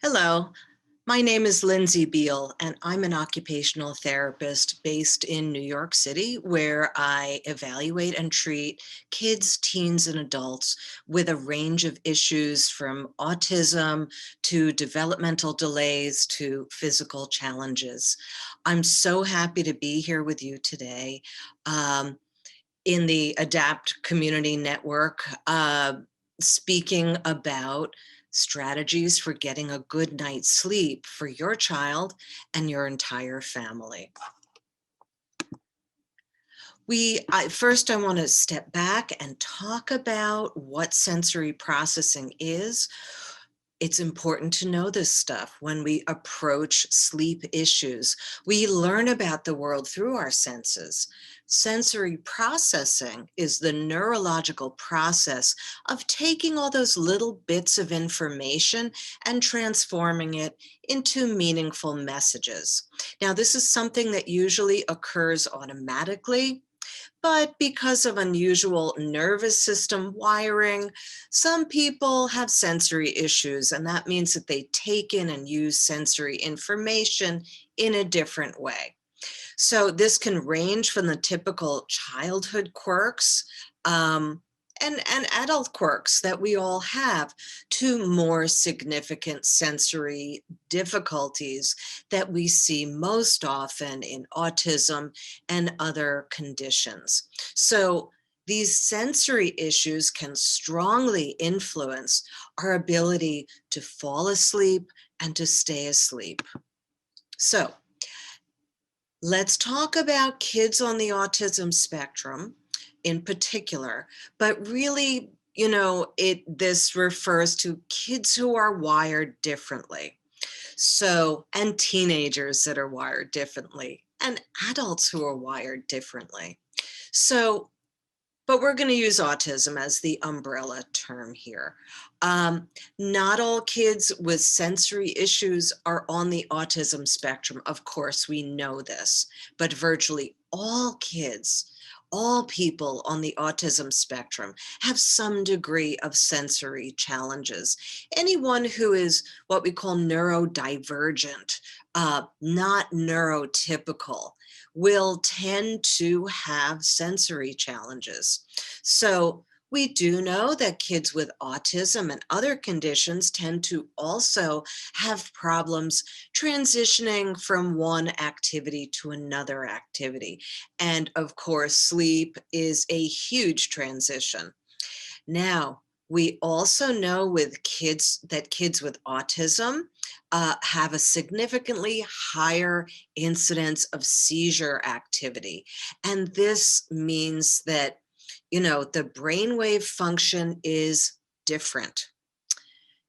Hello, my name is Lindsay Beal, and I'm an occupational therapist based in New York City, where I evaluate and treat kids, teens, and adults with a range of issues from autism to developmental delays to physical challenges. I'm so happy to be here with you today in the ADAPT Community Network, speaking about strategies for getting a good night's sleep for your child and your entire family. First, I want to step back and talk about what sensory processing is. It's important to know this stuff when we approach sleep issues. We learn about the world through our senses. Sensory processing is the neurological process of taking all those little bits of information and transforming it into meaningful messages. Now, this is something that usually occurs automatically, but because of unusual nervous system wiring, some people have sensory issues, and that means that they take in and use sensory information in a different way. So this can range from the typical childhood quirks and adult quirks that we all have to more significant sensory difficulties that we see most often in autism and other conditions. So these sensory issues can strongly influence our ability to fall asleep and to stay asleep. So let's talk about kids on the autism spectrum in particular, but really, this refers to kids who are wired differently. So, and teenagers that are wired differently, and adults who are wired differently. So, but we're going to use autism as the umbrella term here. Not all kids with sensory issues are on the autism spectrum. Of course, we know this, but virtually all kids, all people on the autism spectrum have some degree of sensory challenges. Anyone who is what we call neurodivergent, not neurotypical, will tend to have sensory challenges. So we do know that kids with autism and other conditions tend to also have problems transitioning from one activity to another activity. And of course, sleep is a huge transition. Now, we also know with kids that kids with autism have a significantly higher incidence of seizure activity. And this means that, the brainwave function is different.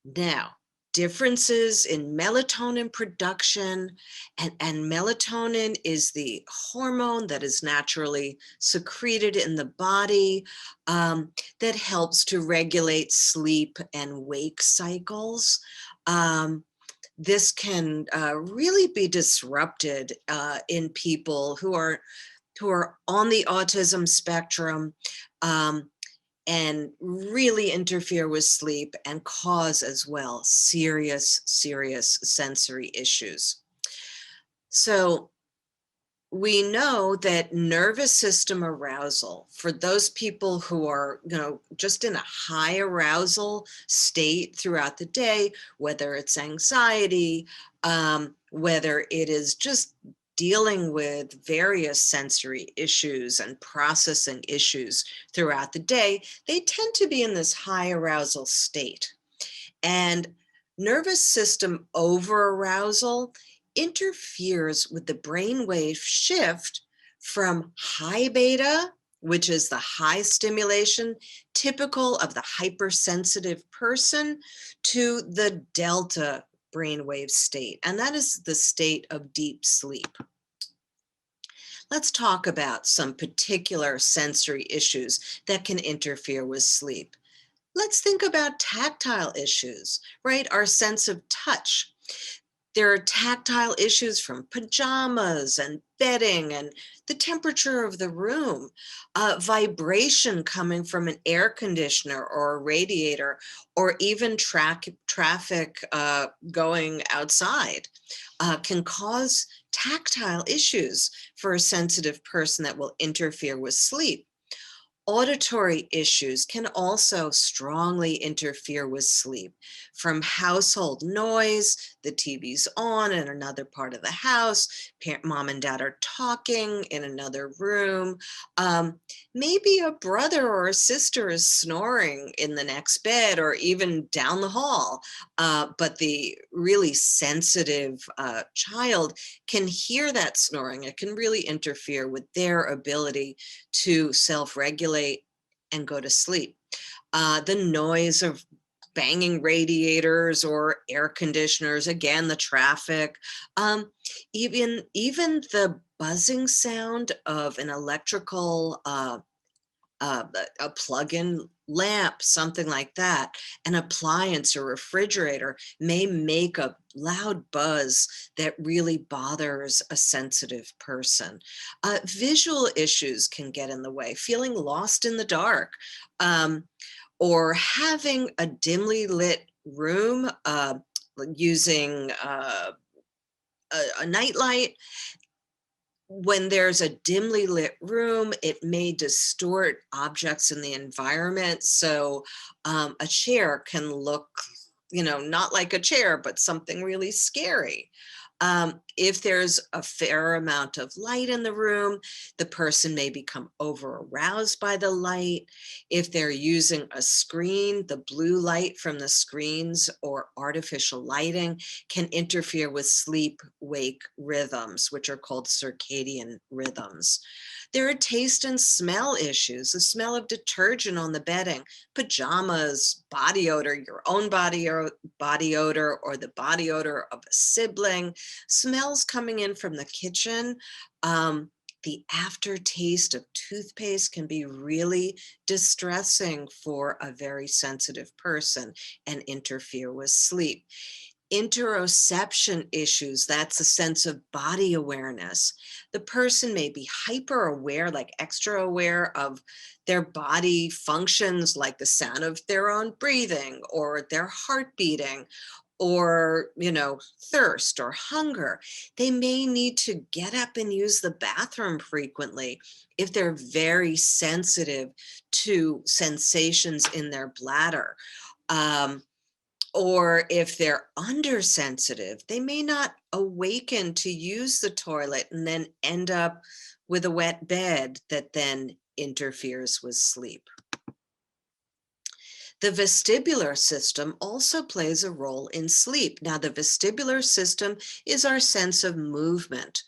Now, differences in melatonin production, and melatonin is the hormone that is naturally secreted in the body that helps to regulate sleep and wake cycles. This can really be disrupted in people who are on the autism spectrum, and really interfere with sleep and cause as well serious sensory issues. So we know that nervous system arousal for those people who are, just in a high arousal state throughout the day, whether it's anxiety, whether it is just dealing with various sensory issues and processing issues throughout the day, they tend to be in this high arousal state. And nervous system overarousal interferes with the brainwave shift from high beta, which is the high stimulation typical of the hypersensitive person, to the delta brainwave state, and that is the state of deep sleep. Let's talk about some particular sensory issues that can interfere with sleep. Let's think about tactile issues, right? Our sense of touch. There are tactile issues from pajamas and bedding and the temperature of the room, vibration coming from an air conditioner or a radiator, or even traffic going outside can cause tactile issues for a sensitive person that will interfere with sleep. Auditory issues can also strongly interfere with sleep, from household noise, the TV's on in another part of the house, mom and dad are talking in another room. Maybe a brother or a sister is snoring in the next bed or even down the hall, but the really sensitive child can hear that snoring. It can really interfere with their ability to self-regulate and go to sleep. The noise of banging radiators or air conditioners, again, the traffic, even the buzzing sound of an electrical uh, a plug-in lamp, something like that, an appliance or refrigerator may make a loud buzz that really bothers a sensitive person. Visual issues can get in the way, feeling lost in the dark, or having a dimly lit room, using a nightlight. When there's a dimly lit room, it may distort objects in the environment. So a chair can look, not like a chair, but something really scary. If there's a fair amount of light in the room, the person may become over aroused by the light. If they're using a screen, the blue light from the screens or artificial lighting can interfere with sleep-wake rhythms, which are called circadian rhythms. There are taste and smell issues, the smell of detergent on the bedding, pajamas, body odor, your own body odor, or the body odor of a sibling, smells coming in from the kitchen. The aftertaste of toothpaste can be really distressing for a very sensitive person and interfere with sleep. Interoception issues, that's a sense of body awareness. The person may be hyper aware, like extra aware of their body functions, like the sound of their own breathing or their heart beating, or thirst or hunger. They may need to get up and use the bathroom frequently if they're very sensitive to sensations in their bladder. Or if they're undersensitive, they may not awaken to use the toilet and then end up with a wet bed that then interferes with sleep. The vestibular system also plays a role in sleep. Now, the vestibular system is our sense of movement.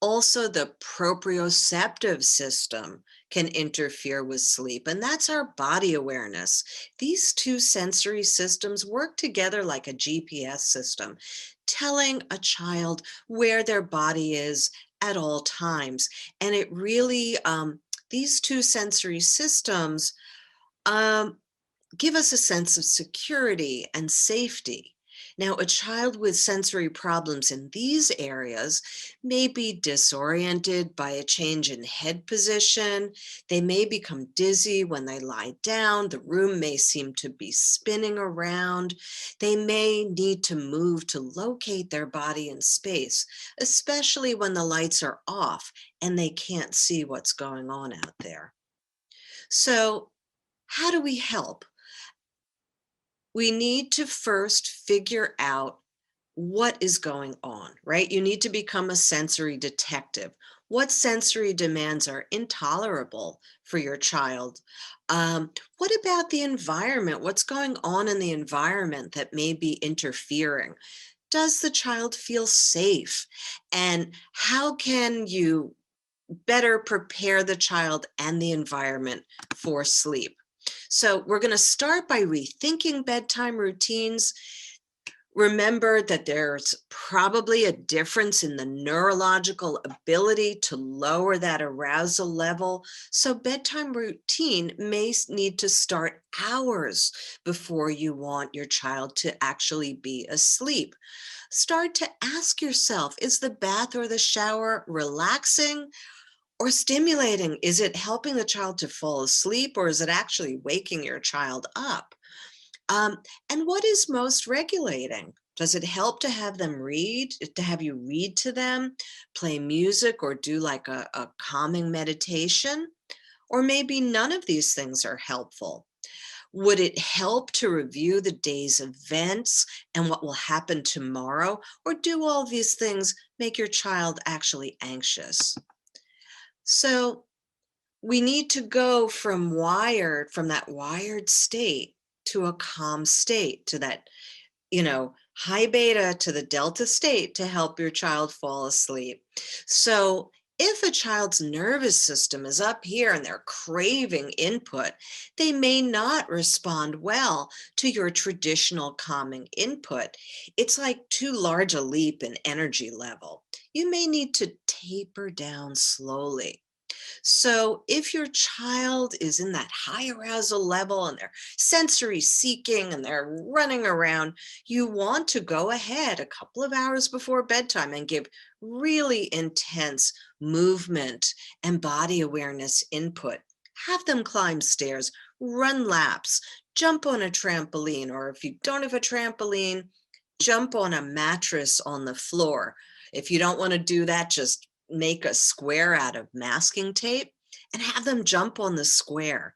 Also, the proprioceptive system can interfere with sleep, and that's our body awareness. These two sensory systems work together like a GPS system, telling a child where their body is at all times. And it really, these two sensory systems um, give us a sense of security and safety. Now, a child with sensory problems in these areas may be disoriented by a change in head position. They may become dizzy when they lie down. The room may seem to be spinning around. They may need to move to locate their body in space, especially when the lights are off and they can't see what's going on out there. So, how do we help? We need to first figure out what is going on, right? You need to become a sensory detective. What sensory demands are intolerable for your child? What about the environment? What's going on in the environment that may be interfering? Does the child feel safe? And how can you better prepare the child and the environment for sleep? So we're going to start by rethinking bedtime routines. Remember that there's probably a difference in the neurological ability to lower that arousal level. So bedtime routine may need to start hours before you want your child to actually be asleep. Start to ask yourself, is the bath or the shower relaxing or stimulating? Is it helping the child to fall asleep, or is it actually waking your child up? Um, and what is most regulating? Does it help to have them read, to have you read to them, play music, or do like a calming meditation? Or maybe none of these things are helpful. Would it help to review the day's events and what will happen tomorrow? Or do all these things make your child actually anxious? So we need to go from that wired state to a calm state, to that, high beta to the delta state to help your child fall asleep. So, if a child's nervous system is up here and they're craving input, they may not respond well to your traditional calming input. It's like too large a leap in energy level. You may need to taper down slowly. So, if your child is in that high arousal level and they're sensory seeking and they're running around, you want to go ahead a couple of hours before bedtime and give really intense movement and body awareness input. Have them climb stairs, run laps, jump on a trampoline, or if you don't have a trampoline, jump on a mattress on the floor. If you don't want to do that, just make a square out of masking tape and have them jump on the square.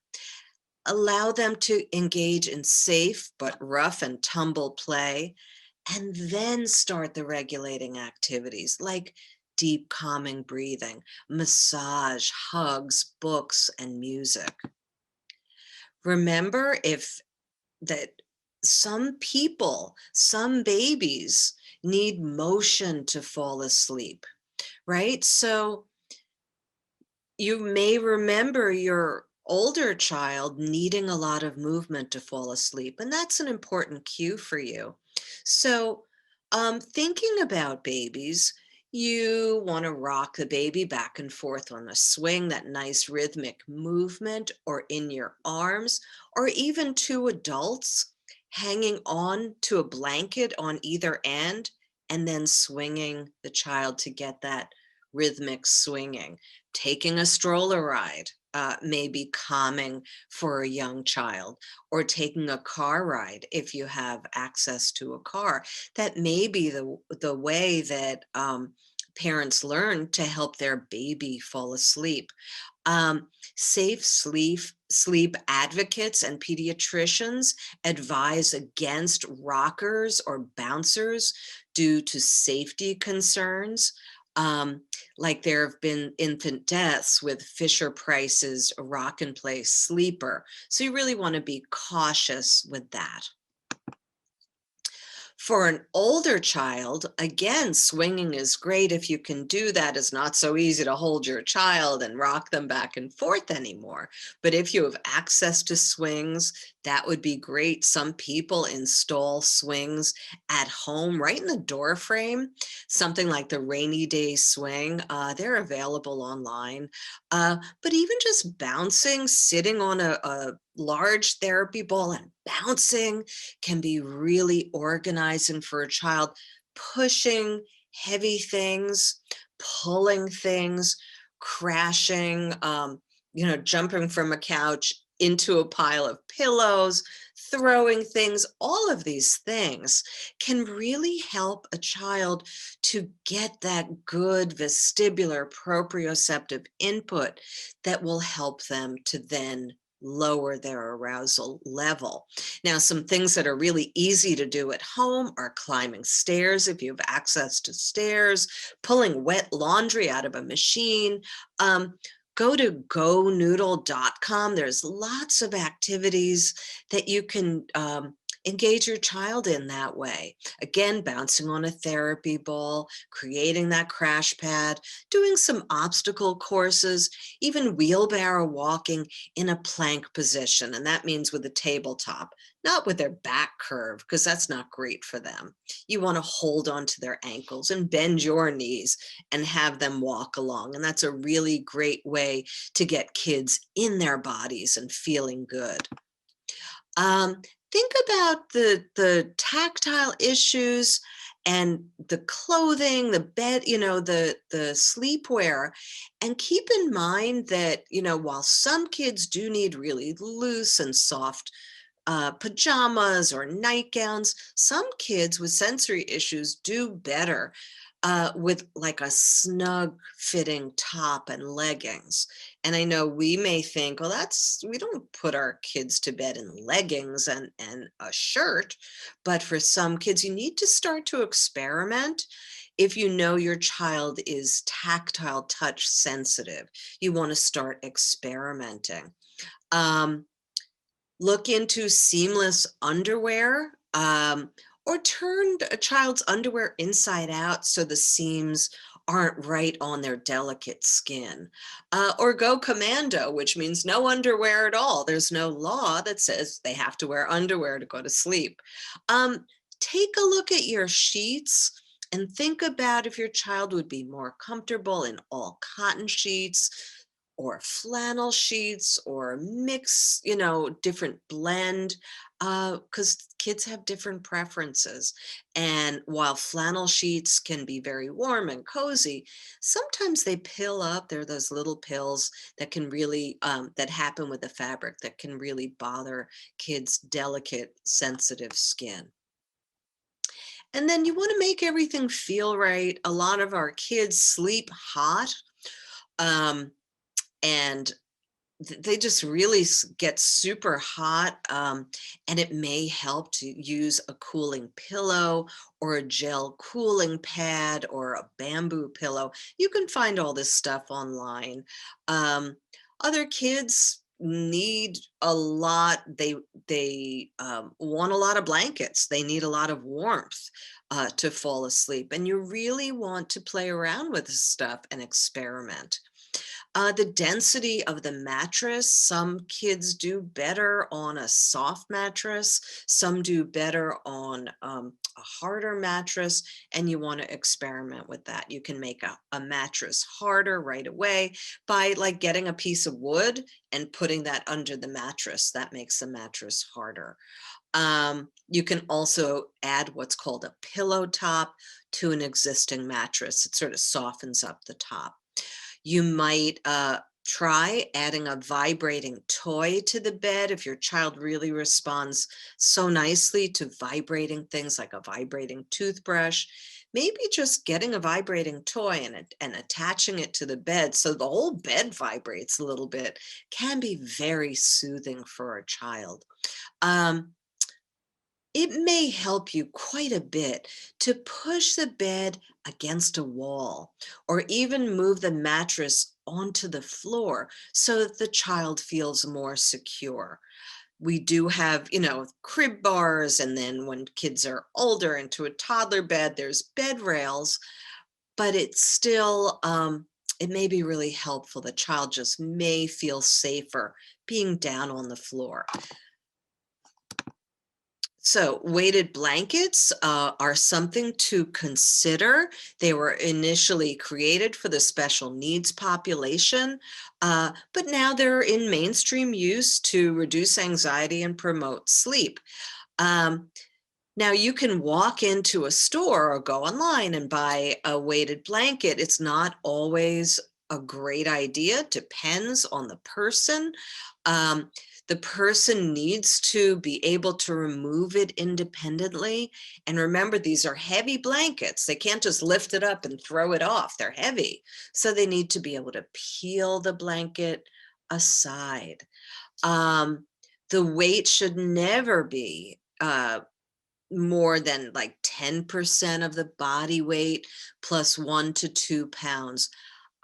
Allow them to engage in safe but rough and tumble play, and then start the regulating activities like deep calming breathing, massage, hugs, books, and music. Remember if that some babies need motion to fall asleep, right? So you may remember your older child needing a lot of movement to fall asleep, and that's an important cue for you. So, thinking about babies, you want to rock the baby back and forth on a swing, that nice rhythmic movement, or in your arms, or even two adults hanging on to a blanket on either end, and then swinging the child to get that rhythmic swinging. Taking a stroller ride may be calming for a young child, or taking a car ride if you have access to a car. That may be the way that parents learn to help their baby fall asleep. Safe sleep advocates and pediatricians advise against rockers or bouncers due to safety concerns. Um, like there have been infant deaths with Fisher Price's rock and place sleeper. So you really want to be cautious with that. For an older child, again, swinging is great if you can do that. It's not so easy to hold your child and rock them back and forth anymore. But if you have access to swings, that would be great. Some people install swings at home right in the door frame, something like the rainy day swing. They're available online. But even just bouncing, sitting on a large therapy ball and bouncing can be really organizing for a child. Pushing heavy things, pulling things, crashing, jumping from a couch into a pile of pillows, throwing things, all of these things can really help a child to get that good vestibular proprioceptive input that will help them to then lower their arousal level. Now, some things that are really easy to do at home are climbing stairs if you have access to stairs, pulling wet laundry out of a machine. Go to gonoodle.com. There's lots of activities that you can Engage your child in that way. Again, bouncing on a therapy ball, creating that crash pad, doing some obstacle courses, even wheelbarrow walking in a plank position. And that means with a tabletop, not with their back curve, because that's not great for them. You want to hold onto their ankles and bend your knees and have them walk along. And that's a really great way to get kids in their bodies and feeling good. Think about the tactile issues and the clothing, the bed, the sleepwear, and keep in mind that, while some kids do need really loose and soft pajamas or nightgowns, some kids with sensory issues do better with like a snug fitting top and leggings. And I know we may think, well, we don't put our kids to bed in leggings and a shirt, but for some kids, you need to start to experiment. If you know your child is tactile touch sensitive, you want to start experimenting. Look into seamless underwear, or turn a child's underwear inside out so the seams aren't right on their delicate skin. Or go commando, which means no underwear at all. There's no law that says they have to wear underwear to go to sleep. Take a look at your sheets and think about if your child would be more comfortable in all cotton sheets or flannel sheets or mix, different blend, because kids have different preferences. And while flannel sheets can be very warm and cozy, sometimes they pill up. There are those little pills that can really, that happen with the fabric that can really bother kids' delicate, sensitive skin. And then you want to make everything feel right. A lot of our kids sleep hot. Um, and they just really get super hot, and it may help to use a cooling pillow or a gel cooling pad or a bamboo pillow. You can find all this stuff online. Other kids need a lot. They want a lot of blankets. They need a lot of warmth to fall asleep, and you really want to play around with this stuff and experiment. The density of the mattress, some kids do better on a soft mattress, some do better on a harder mattress, and you want to experiment with that. You can make a mattress harder right away by like getting a piece of wood and putting that under the mattress. That makes the mattress harder. You can also add what's called a pillow top to an existing mattress. It sort of softens up the top. You might try adding a vibrating toy to the bed if your child really responds so nicely to vibrating things like a vibrating toothbrush. Maybe just getting a vibrating toy and attaching it to the bed so the whole bed vibrates a little bit can be very soothing for a child. Um, it may help you quite a bit to push the bed against a wall or even move the mattress onto the floor so that the child feels more secure. We do have, crib bars, and then when kids are older into a toddler bed, there's bed rails, but it's still, it may be really helpful. The child just may feel safer being down on the floor. So weighted blankets are something to consider. They were initially created for the special needs population, but now they're in mainstream use to reduce anxiety and promote sleep. Um, Now you can walk into a store or go online and buy a weighted blanket. It's not always a great idea, depends on the person. Um, the person needs to be able to remove it independently. And remember, these are heavy blankets. They can't just lift it up and throw it off. They're heavy. So they need to be able to peel the blanket aside. Um, the weight should never be more than like 10% of the body weight plus 1 to 2 pounds.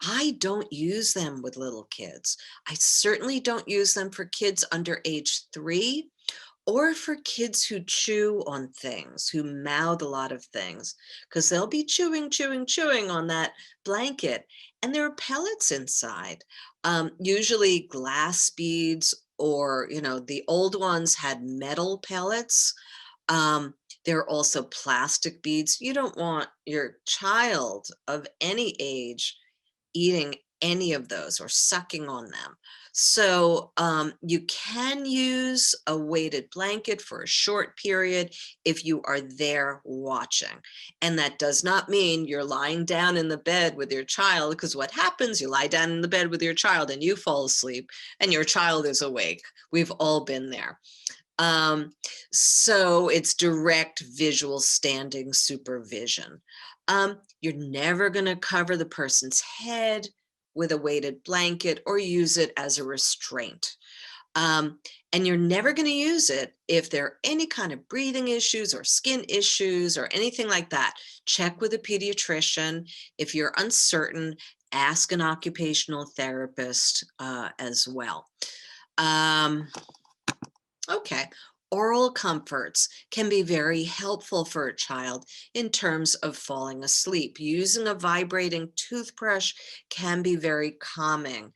I don't use them with little kids. I certainly don't use them for kids under age 3 or for kids who chew on things, who mouth a lot of things, because they'll be chewing, chewing, chewing on that blanket, and there are pellets inside. Usually glass beads, or the old ones had metal pellets. Um, there are also plastic beads. You don't want your child of any age eating any of those or sucking on them. So you can use a weighted blanket for a short period if you are there watching. And that does not mean you're lying down in the bed with your child, because what happens, you lie down in the bed with your child and you fall asleep and your child is awake. We've all been there. Um, so it's direct visual standing supervision. You're never going to cover the person's head with a weighted blanket or use it as a restraint. Um, and you're never going to use it if there are any kind of breathing issues or skin issues or anything like that. Check with a pediatrician. If you're uncertain, ask an occupational therapist as well. Okay. Oral comforts can be very helpful for a child in terms of falling asleep. Using a vibrating toothbrush can be very calming.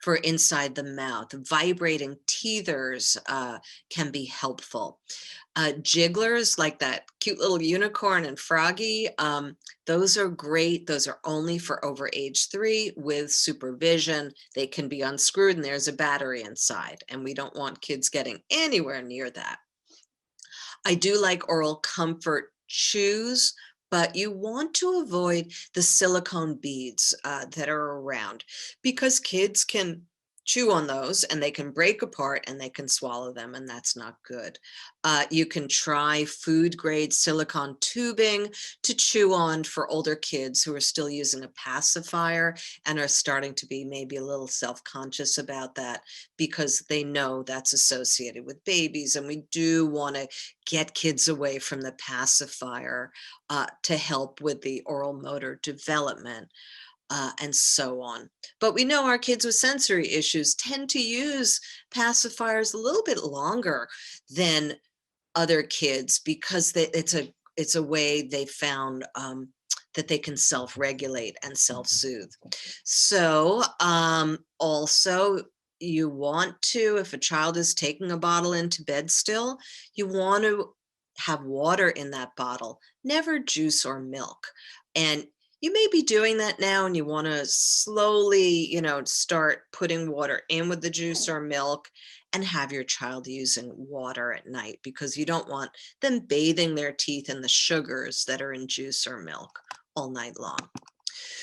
For inside the mouth. Vibrating teethers can be helpful. Jigglers, like that cute little unicorn and froggy, those are great. Those are only for over age 3 with supervision. They can be unscrewed and there's a battery inside, and we don't want kids getting anywhere near that. I do like oral comfort chews, but you want to avoid the silicone beads that are around, because kids can chew on those and they can break apart and they can swallow them, and that's not good. You can try food grade silicone tubing to chew on for older kids who are still using a pacifier and are starting to be maybe a little self-conscious about that, because they know that's associated with babies, and we do want to get kids away from the pacifier to help with the oral motor development and so on. But we know our kids with sensory issues tend to use pacifiers a little bit longer than other kids, because it's a way they found that they can self-regulate and self-soothe. So also, you want to, if a child is taking a bottle into bed still, you want to have water in that bottle, never juice or milk. And you may be doing that now, and you want to slowly, start putting water in with the juice or milk, and have your child using water at night, because you don't want them bathing their teeth in the sugars that are in juice or milk all night long.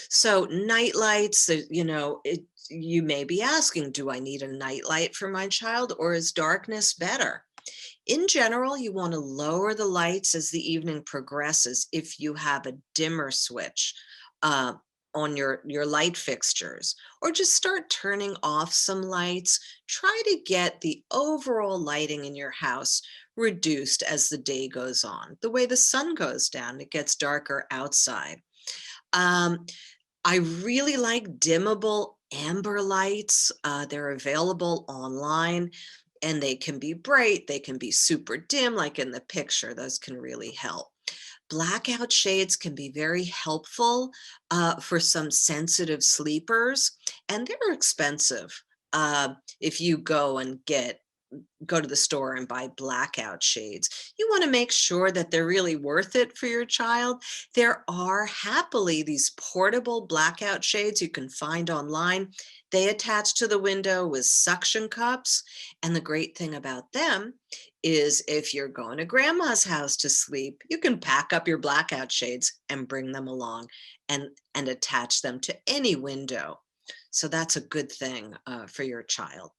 So night lights, you may be asking, do I need a night light for my child, or is darkness better? In general, you want to lower the lights as the evening progresses if you have a dimmer switch uh, on your light fixtures, or just start turning off some lights. Try to get the overall lighting in your house reduced as the day goes on. The way the sun goes down, it gets darker outside. Um, I really like dimmable amber lights. They're available online, and they can be bright, they can be super dim, like in the picture. Those can really help. Blackout shades can be very helpful for some sensitive sleepers, and they're expensive if you go to the store and buy blackout shades. You want to make sure that they're really worth it for your child. There are happily these portable blackout shades you can find online. They attach to the window with suction cups. And the great thing about them is, if you're going to grandma's house to sleep, you can pack up your blackout shades and bring them along and attach them to any window. So that's a good thing for your child.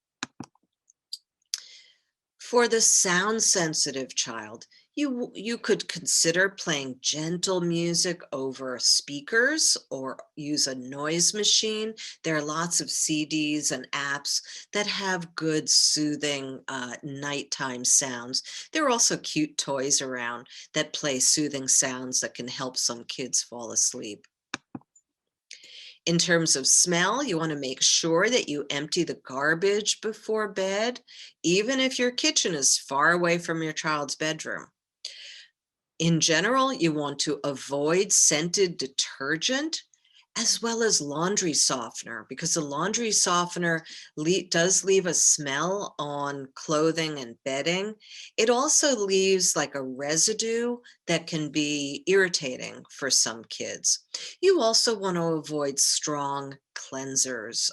For the sound sensitive child, you could consider playing gentle music over speakers, or use a noise machine. There are lots of CDs and apps that have good soothing nighttime sounds. There are also cute toys around that play soothing sounds that can help some kids fall asleep. In terms of smell, you want to make sure that you empty the garbage before bed, even if your kitchen is far away from your child's bedroom. In general, you want to avoid scented detergent as well as laundry softener, because the laundry softener does leave a smell on clothing and bedding. It also leaves like a residue that can be irritating for some kids. You also want to avoid strong cleansers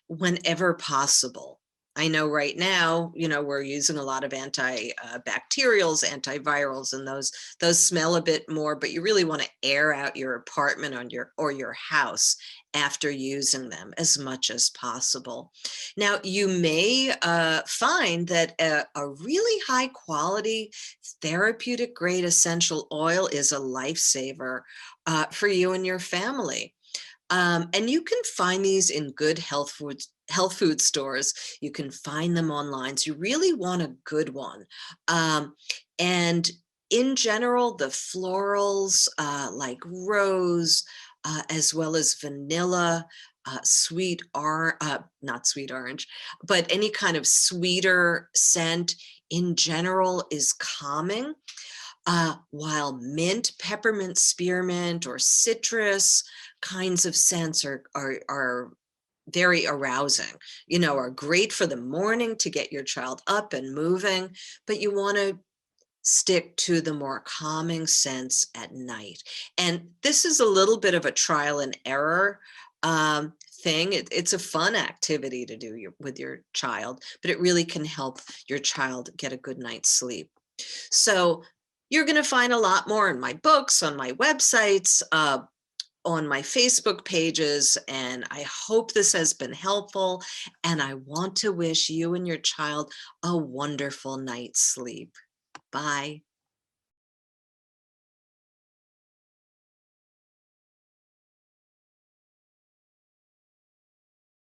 whenever possible. I know right now, we're using a lot of antibacterials, antivirals, and those smell a bit more, but you really want to air out your apartment or your house after using them as much as possible. Now, you may find that a really high quality therapeutic grade essential oil is a lifesaver for you and your family. And you can find these in good health food stores. You can find them online. So you really want a good one. And in general, the florals like rose, as well as vanilla, not sweet orange, but any kind of sweeter scent in general is calming. While mint, peppermint, spearmint, or citrus kinds of scents are very arousing, are great for the morning to get your child up and moving, but you want to stick to the more calming scents at night. And this is a little bit of a trial and error thing. It's a fun activity to do with your child, but it really can help your child get a good night's sleep. So you're going to find a lot more in my books, on my websites, on my Facebook pages, and I hope this has been helpful. And I want to wish you and your child a wonderful night's sleep. Bye.